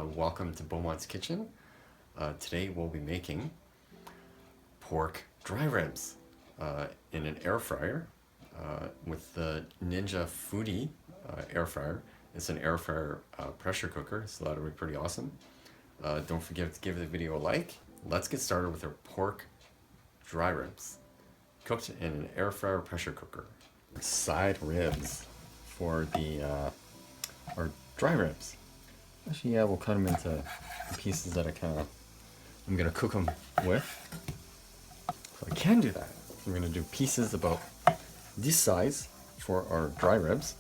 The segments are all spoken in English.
Welcome to Beaumont's Kitchen. Today we'll be making pork dry ribs in an air fryer with the Ninja Foodi air fryer. It's an air fryer pressure cooker, so that'll be pretty awesome. Don't forget to give the video a like. Let's get started with our pork dry ribs, cooked in an air fryer pressure cooker. Side ribs for the our dry ribs. Actually, yeah, we'll cut them into pieces that I'm gonna cook them with. So I can do that. We're gonna do pieces about this size for our dry ribs.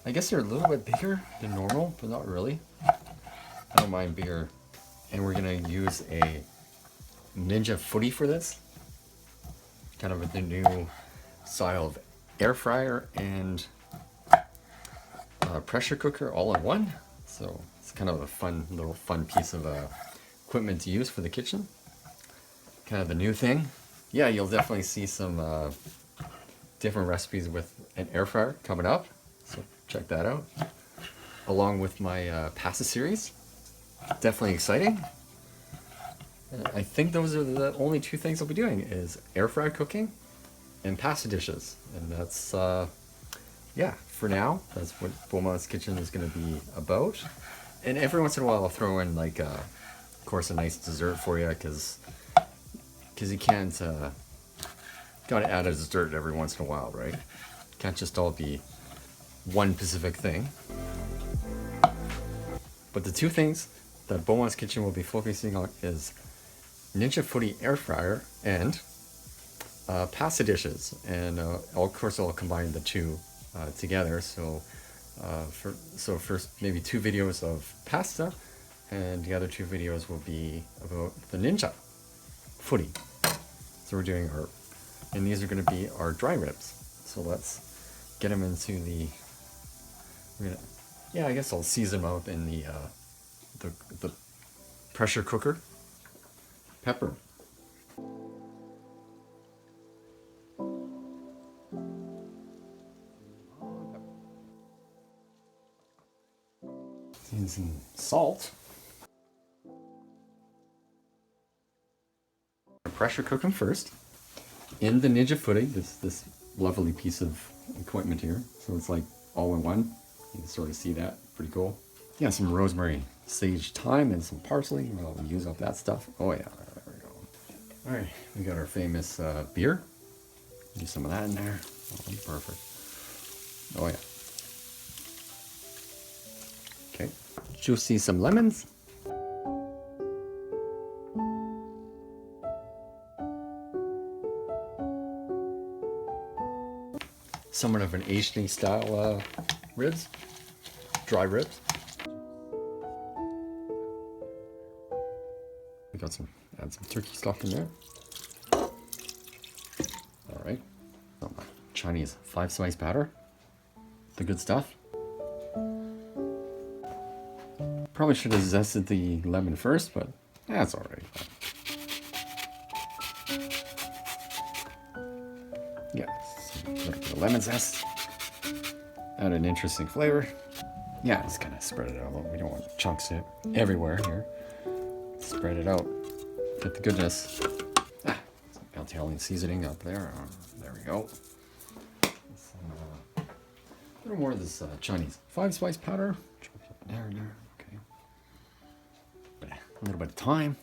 I guess they're a little bit bigger than normal, but not really. I don't mind bigger. And we're gonna use a Ninja Foodi for this. Kind of the new style of air fryer and pressure cooker all in one. So it's kind of a fun piece of equipment to use for the kitchen. Kind of the new thing. Yeah, you'll definitely see some different recipes with an air fryer coming up. So check that out. Along with my pasta series. Definitely exciting. I think those are the only two things I'll be doing is air fry cooking and pasta dishes. And that's, yeah, for now, that's what Beaumont's Kitchen is going to be about. And every once in a while I'll throw in, like, of course, a nice dessert for you, because you can't, gotta add a dessert every once in a while, right? Can't just all be one specific thing. But the two things that Beaumont's Kitchen will be focusing on is Ninja Foodi air fryer and pasta dishes. And of course I'll combine the two together. So first maybe 2 videos of pasta, and the other 2 videos will be about the Ninja Foodi. So we're doing and these are going to be our dry ribs. So let's get them into I guess I'll season them up in the pressure cooker. Pepper. And some salt. Pressure cook them first in the Ninja Foodi, this lovely piece of equipment here. So it's like all in one. You can sort of see that. Pretty cool. Yeah, some rosemary, sage, thyme, and some parsley. We'll use up that stuff. Oh yeah, there we go. All right, we got our famous beer. Use some of that in there. Oh, perfect. Oh yeah. Okay. Juicy some lemons. Somewhat of an Asian style ribs, dry ribs. We got add some turkey stock in there. All right, some Chinese 5-slice batter, the good stuff. Probably should have zested the lemon first, but that's all right. Yeah, a little bit of lemon zest. Add an interesting flavor. Yeah, just kind of spread it out a little. We don't want chunks everywhere here. Spread it out. Get the goodness. Some Italian seasoning up there. There we go. A little more of this Chinese 5-spice powder. There. Okay. A little bit of thyme.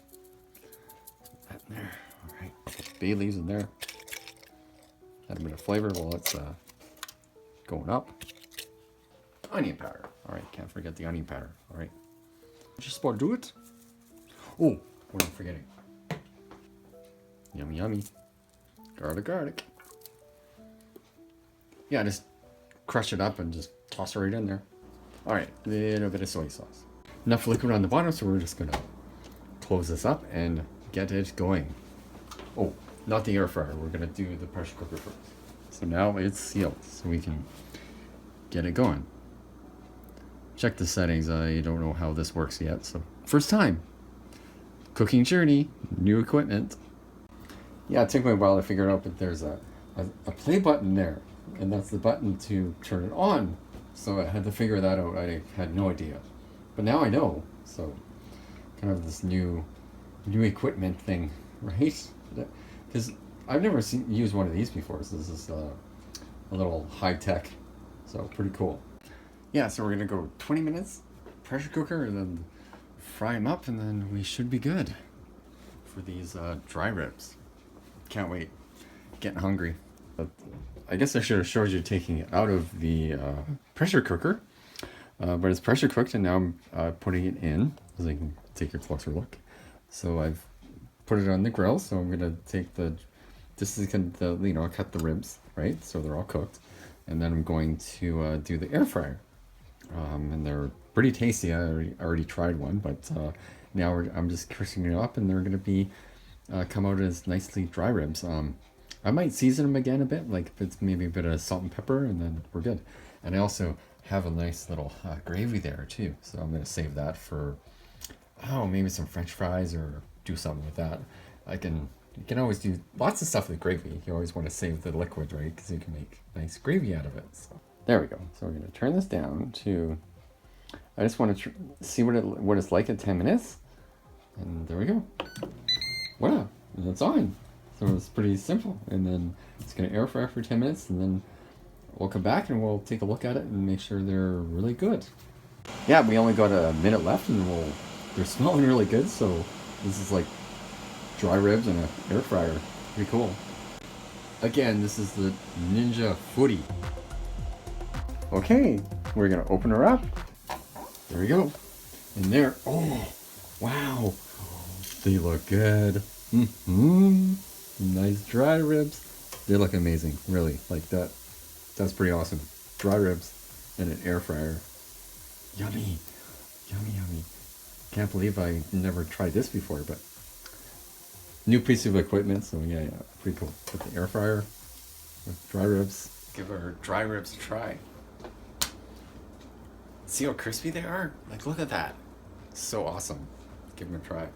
That in there. All right. Bay leaves in there. Add a bit of flavor while it's going up. Onion powder. All right, can't forget the onion powder. All right. Just about do it. Oh, what am I forgetting? Yummy. Garlic. Yeah, just crush it up and just toss it right in there. All right, a little bit of soy sauce. Enough liquid on the bottom, so we're just gonna close this up and get it going. Oh, not the air fryer. We're gonna do the pressure cooker first. So now it's sealed, so we can get it going. Check the settings. I don't know how this works yet, so first time. Cooking journey, new equipment. Yeah, it took me a while to figure out, but there's a play button there, and that's the button to turn it on. So I had to figure that out. I had no idea, but now I know. So kind of this new equipment thing, right? Because I've never used one of these before, so this is a little high tech, so pretty cool. Yeah, so we're gonna go 20 minutes, pressure cooker, and then fry them up, and then we should be good for these dry ribs. Can't wait. Getting hungry. But I guess I should have showed you taking it out of the pressure cooker, but it's pressure cooked, and now I'm putting it in, so you can take a closer look. So I've put it on the grill, so I'm gonna take this is gonna cut the ribs, right? So they're all cooked, and then I'm going to do the air fryer, and they're pretty tasty. I already tried one, but now I'm just crisping it up, and they're gonna be come out as nicely dry ribs. I might season them again a bit, like if it's maybe a bit of salt and pepper, and then we're good. And I also have a nice little gravy there too, so I'm gonna save that for maybe some French fries or do something with that. You can always do lots of stuff with gravy. You always want to save the liquid, right? Because you can make nice gravy out of it. So there we go. So we're gonna turn this down to. I just want to see what it's like at 10 minutes, and there we go. Wow, and it's on. So it's pretty simple, and then it's gonna air fry for 10 minutes, and then we'll come back and we'll take a look at it and make sure they're really good. Yeah, we only got a minute left, and they're smelling really good. So this is like dry ribs in an air fryer. Pretty cool. Again, this is the Ninja Foodi. Okay, we're gonna open her up. There we go. And there, oh, wow. They look good. Nice dry ribs. They look amazing, really. Like that. That's pretty awesome. Dry ribs in an air fryer. Yummy. Yummy, yummy. Can't believe I never tried this before, but new piece of equipment, so yeah, pretty cool. With the air fryer, with dry ribs. Give our dry ribs a try. See how crispy they are? Like, look at that. So awesome. Give them a try.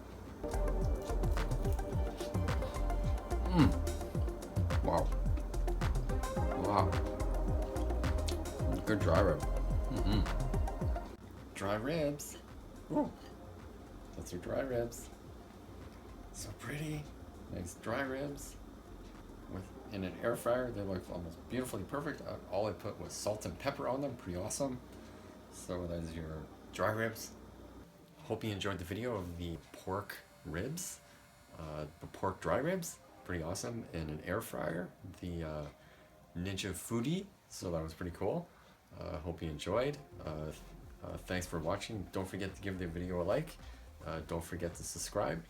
Wow. Wow. Good dry rib. Dry ribs. Ooh. That's our dry ribs. So pretty. Nice dry ribs. In an air fryer, they look almost beautifully perfect. All I put was salt and pepper on them. Pretty awesome. So that's your dry ribs. Hope you enjoyed the video of the pork ribs. The pork dry ribs. Pretty awesome in an air fryer. The Ninja Foodi. So that was pretty cool. Hope you enjoyed. Thanks for watching. Don't forget to give the video a like. Don't forget to subscribe.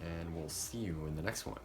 And we'll see you in the next one.